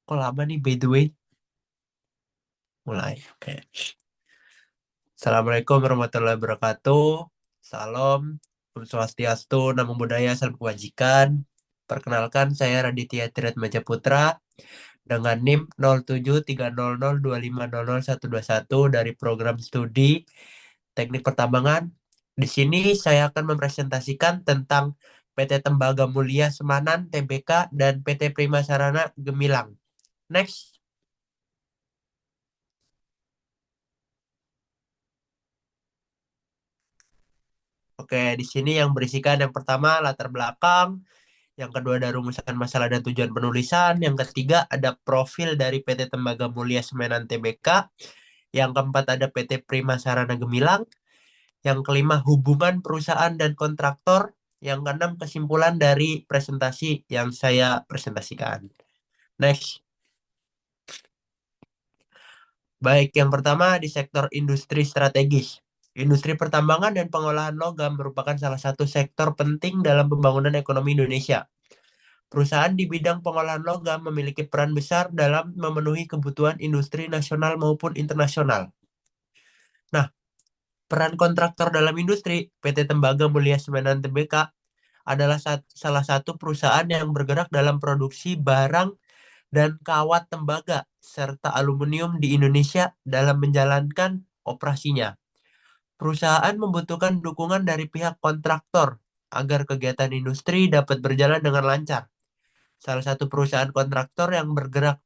Kok lama nih by the way? Mulai. Oke. Assalamualaikum warahmatullahi wabarakatuh. Salam. Om Swastiastu, Namo Buddhaya, Salam Kebajikan. Perkenalkan, saya Raditya Triatmaja Putra dengan NIM 073002500121 dari program studi Teknik Pertambangan. Di sini saya akan mempresentasikan tentang PT Tembaga Mulia Semanan TBK dan PT Prima Sarana Gemilang. Next. Oke, di sini yang berisikan yang pertama latar belakang, yang kedua ada rumusan masalah dan tujuan penulisan, yang ketiga ada profil dari PT Tembaga Mulia Semenan Tbk, yang keempat ada PT Prima Sarana Gemilang, yang kelima hubungan perusahaan dan kontraktor, yang keenam kesimpulan dari presentasi yang saya presentasikan. Next. Baik, yang pertama di sektor industri strategis. Industri pertambangan dan pengolahan logam merupakan salah satu sektor penting dalam pembangunan ekonomi Indonesia. Perusahaan di bidang pengolahan logam memiliki peran besar dalam memenuhi kebutuhan industri nasional maupun internasional. Nah, peran kontraktor dalam industri, PT Tembaga Mulia Semenan Tbk adalah salah satu perusahaan yang bergerak dalam produksi barang dan kawat tembaga serta aluminium di Indonesia dalam menjalankan operasinya. Perusahaan membutuhkan dukungan dari pihak kontraktor agar kegiatan industri dapat berjalan dengan lancar. Salah satu perusahaan kontraktor yang bergerak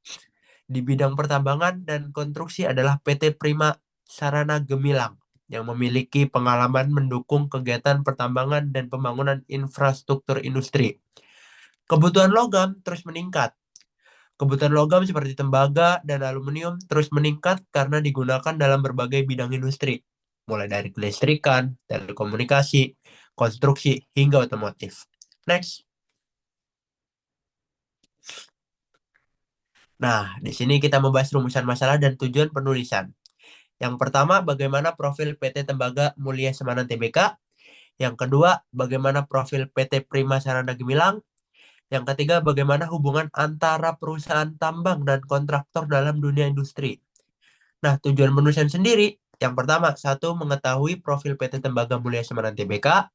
di bidang pertambangan dan konstruksi adalah PT Prima Sarana Gemilang yang memiliki pengalaman mendukung kegiatan pertambangan dan pembangunan infrastruktur industri. Kebutuhan logam terus meningkat. Kebutuhan logam seperti tembaga dan aluminium terus meningkat karena digunakan dalam berbagai bidang industri, mulai dari kelistrikan, telekomunikasi, konstruksi, hingga otomotif. Next. Nah, di sini kita membahas rumusan masalah dan tujuan penulisan. Yang pertama, bagaimana profil PT Tembaga Mulia Semanan Tbk. Yang kedua, bagaimana profil PT Prima Sarana Gemilang. Yang ketiga, bagaimana hubungan antara perusahaan tambang dan kontraktor dalam dunia industri. Nah, tujuan penulisan sendiri, yang pertama, satu, mengetahui profil PT Tembaga Mulia Semanan Tbk.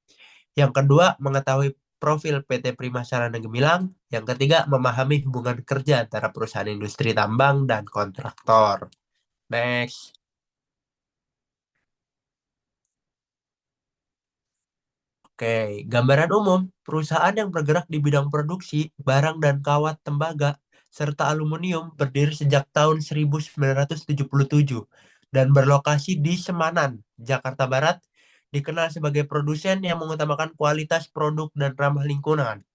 Yang kedua, mengetahui profil PT Prima Sarana Gemilang. Yang ketiga, memahami hubungan kerja antara perusahaan industri tambang dan kontraktor. Next. Oke, gambaran umum, perusahaan yang bergerak di bidang produksi, barang dan kawat tembaga, serta aluminium berdiri sejak tahun 1977 dan berlokasi di Semanan, Jakarta Barat, dikenal sebagai produsen yang mengutamakan kualitas produk dan ramah lingkungan.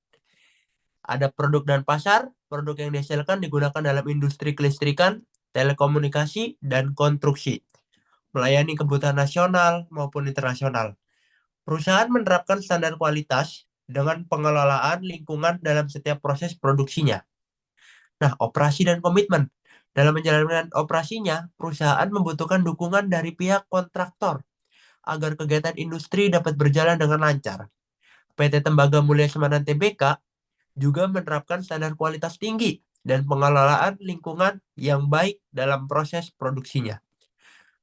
Ada produk dan pasar, produk yang dihasilkan digunakan dalam industri kelistrikan, telekomunikasi, dan konstruksi, melayani kebutuhan nasional maupun internasional. Perusahaan menerapkan standar kualitas dengan pengelolaan lingkungan dalam setiap proses produksinya. Nah, operasi dan komitmen. Dalam menjalankan operasinya, perusahaan membutuhkan dukungan dari pihak kontraktor agar kegiatan industri dapat berjalan dengan lancar. PT Tembaga Mulia Semanan Tbk juga menerapkan standar kualitas tinggi dan pengelolaan lingkungan yang baik dalam proses produksinya,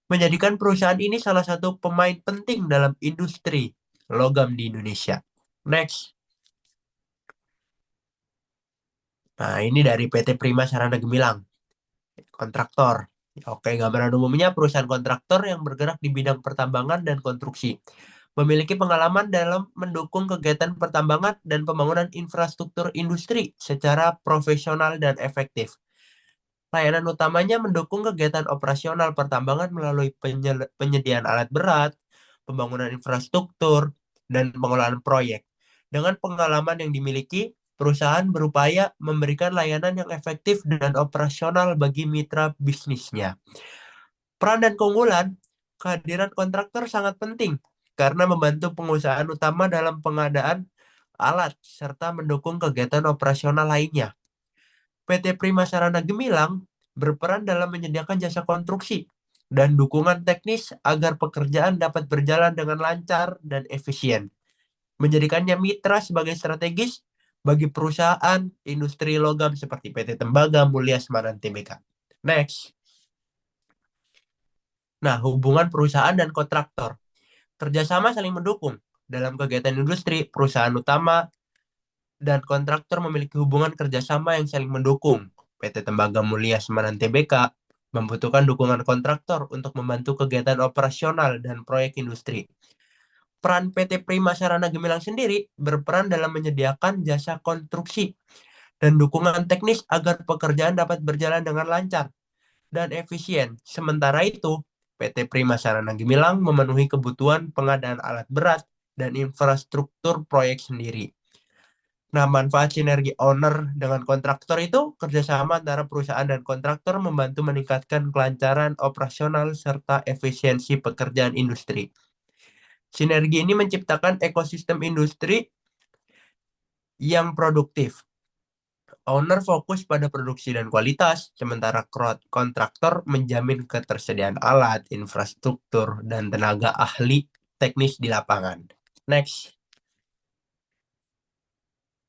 menjadikan perusahaan ini salah satu pemain penting dalam industri logam di Indonesia. Next. Nah, ini dari PT Prima Sarana Gemilang, kontraktor. Oke, gambaran umumnya perusahaan kontraktor yang bergerak di bidang pertambangan dan konstruksi. Memiliki pengalaman dalam mendukung kegiatan pertambangan dan pembangunan infrastruktur industri secara profesional dan efektif. Layanan utamanya mendukung kegiatan operasional pertambangan melalui penyediaan alat berat, pembangunan infrastruktur, dan pengelolaan proyek. Dengan pengalaman yang dimiliki, perusahaan berupaya memberikan layanan yang efektif dan operasional bagi mitra bisnisnya. Peran dan keunggulan, kehadiran kontraktor sangat penting karena membantu pengusahaan utama dalam pengadaan alat serta mendukung kegiatan operasional lainnya. PT Prima Sarana Gemilang berperan dalam menyediakan jasa konstruksi dan dukungan teknis agar pekerjaan dapat berjalan dengan lancar dan efisien, menjadikannya mitra sebagai strategis bagi perusahaan industri logam seperti PT Tembaga Mulia Semarang Tbk. Next. Nah, hubungan perusahaan dan kontraktor. Kerjasama saling mendukung. Dalam kegiatan industri, perusahaan utama dan kontraktor memiliki hubungan kerjasama yang saling mendukung. PT Tembaga Mulia Semarang Tbk membutuhkan dukungan kontraktor untuk membantu kegiatan operasional dan proyek industri. Peran PT Prima Sarana Gemilang sendiri berperan dalam menyediakan jasa konstruksi dan dukungan teknis agar pekerjaan dapat berjalan dengan lancar dan efisien. Sementara itu, PT Prima Sarana Gemilang memenuhi kebutuhan pengadaan alat berat dan infrastruktur proyek sendiri. Nah, manfaat sinergi owner dengan kontraktor itu kerjasama antara perusahaan dan kontraktor membantu meningkatkan kelancaran operasional serta efisiensi pekerjaan industri. Sinergi ini menciptakan ekosistem industri yang produktif. Owner fokus pada produksi dan kualitas, sementara kontraktor menjamin ketersediaan alat, infrastruktur, dan tenaga ahli teknis di lapangan. Next.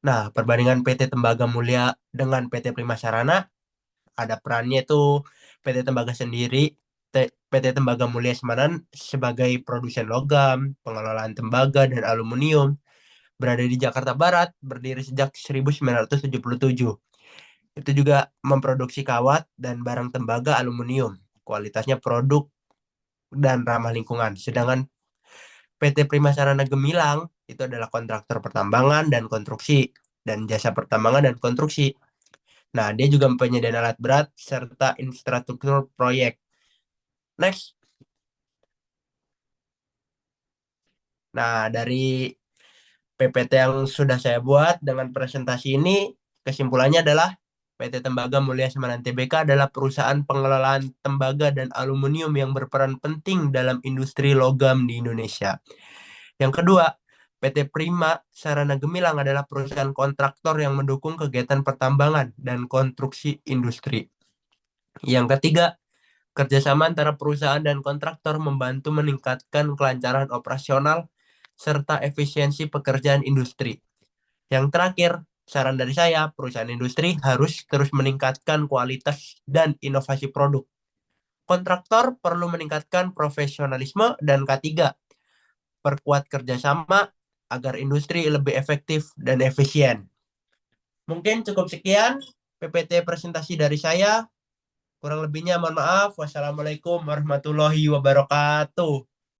Nah, perbandingan PT Tembaga Mulia dengan PT Prima Sarana, ada perannya itu PT Tembaga sendiri, PT Tembaga Mulia Semarang sebagai produsen logam, pengelolaan tembaga dan aluminium, berada di Jakarta Barat, berdiri sejak 1977. Itu juga memproduksi kawat dan barang tembaga aluminium. Kualitasnya produk dan ramah lingkungan. Sedangkan PT Prima Sarana Gemilang itu adalah kontraktor pertambangan dan konstruksi dan jasa pertambangan dan konstruksi. Nah, dia juga penyediaan alat berat serta infrastruktur proyek. Next. Nah, dari PPT yang sudah saya buat dengan presentasi ini, kesimpulannya adalah PT Tembaga Mulia Semarang Tbk adalah perusahaan pengelolaan tembaga dan aluminium yang berperan penting dalam industri logam di Indonesia. Yang kedua, PT Prima Sarana Gemilang adalah perusahaan kontraktor yang mendukung kegiatan pertambangan dan konstruksi industri. Yang ketiga, kerjasama antara perusahaan dan kontraktor membantu meningkatkan kelancaran operasional serta efisiensi pekerjaan industri. Yang terakhir, saran dari saya, perusahaan industri harus terus meningkatkan kualitas dan inovasi produk. Kontraktor perlu meningkatkan profesionalisme dan ketiga, perkuat kerjasama agar industri lebih efektif dan efisien. Mungkin cukup sekian PPT presentasi dari saya. Kurang lebihnya mohon maaf. Wassalamualaikum warahmatullahi wabarakatuh.